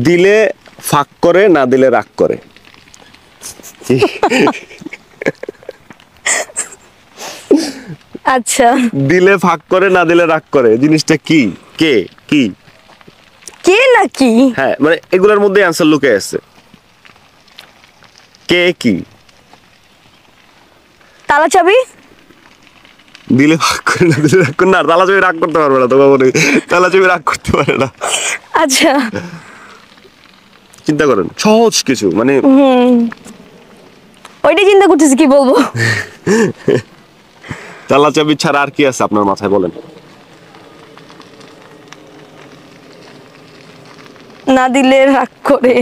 দিলে ফাঁক করে, না দিলে রাগ করে। আচ্ছা, দিলে ফাঁক করে, না দিলে রাগ করে, জিনিসটা কি? কে? কি? কে নাকি? হ্যাঁ, মানে এগুলোর মধ্যে অ্যান্সার লুকে আছে। কে কি? তালা চাবি? দিলে ভাগ করে, না দিলে রাগ করে। না, তালা চাবি রাগ করতে পারবে না তো বাবু, তালা চাবি রাগ করতে পারে না। আচ্ছা, চিন্তা করেন, সহজ কিছু, মানে ওইটাই চিন্তা করতেছি কি বলবো। তালা চাবি ছাড়া আর কি আছে আপনার মাথায়, বলেন। না দিলে রাগ করে।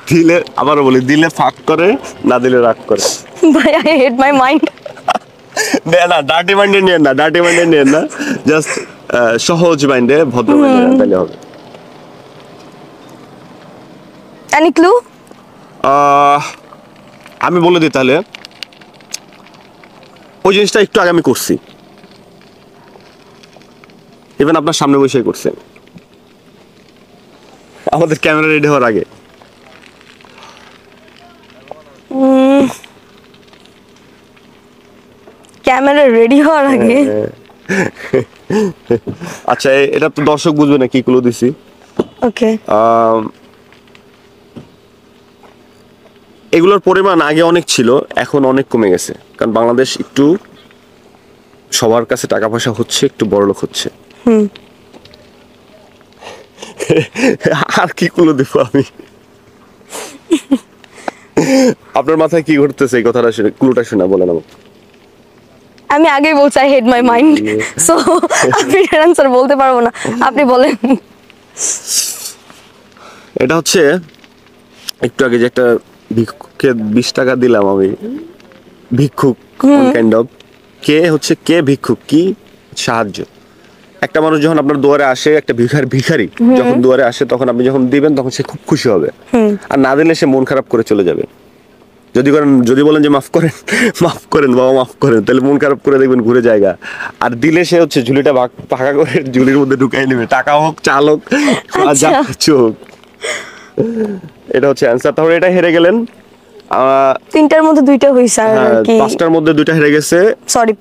দিলে, আবারও বলি, দিলে ফাঁক করে, না দিলে রাগ করে। ভাই আই হেট মাই মাইন্ড। না, ডার্টি মাইন্ডে নিয়েন না, ডার্টি মাইন্ডে নিয়েন না, জাস্ট সহজ মাইন্ডে, ভদ্র মাইন্ডে তাহলে হবে। Any clue? আমি বলে দিই তাহলে, ওই জিনিসটা একটু আগে আমি করছি, ইভেন আপনার সামনে বসে করছে, আমাদের ক্যামেরা রেডি হওয়ার আগে। ক্যামেরা রেডি হওয়ার আগে? আচ্ছা, এটা তো দর্শক বুঝবে না কি ক্লু দিছি। ওকে। এগুলোর পরিমাণ আগে অনেক ছিল, এখন অনেক কমে গেছে, কারণ বাংলাদেশ একটু সবার কাছে টাকা পয়সা হচ্ছে, একটু বড়লোক হচ্ছে। আর কি ক্লু দেবো আমি? আপনার মাথায় কি ঘটতেছে এই কথাটা শুনে, ক্লুটা শুনে বলেন আমাকে। আমি আগেই বলছি I hate my mind, so আপনি অ্যানসার বলতে পারবো না, আপনি বলেন। এটা হচ্ছে, একটু আগে যে একটা ভিক্ষুককে 20 টাকা দিলাম আমি, ভিক্ষুক কাইন্ড অফ, কে হচ্ছে, কে ভিক্ষুক, কি সাহায্য। একটা মানুষ যখন আপনার দুয়ারে আসে, একটা ভিখারি যখন দুয়ারে আসে, তখন আপনি যখন দিবেন তখন সে খুব খুশি হবে, আর না দিলে সে মন খারাপ করে চলে যাবে। যদি বলেন যে মাফ করেন বাবা, মাফ করেন, তাহলে মন খারাপ করে দেখবেন ঘুরে জায়গা। আর দিলে সে হচ্ছে ঝুলিটা ফাঁকা করে ঝুলির মধ্যে ঢুকাই নেবে, টাকা হোক, চাল হোক, যা কিছু হোক। এটা হচ্ছে অ্যান্সার। তাহলে এটা হেরে গেলেন। 3টার মধ্যে 2টা হইছে আর কি। 5টার মধ্যে 2টা হেরে গেছে। সরি,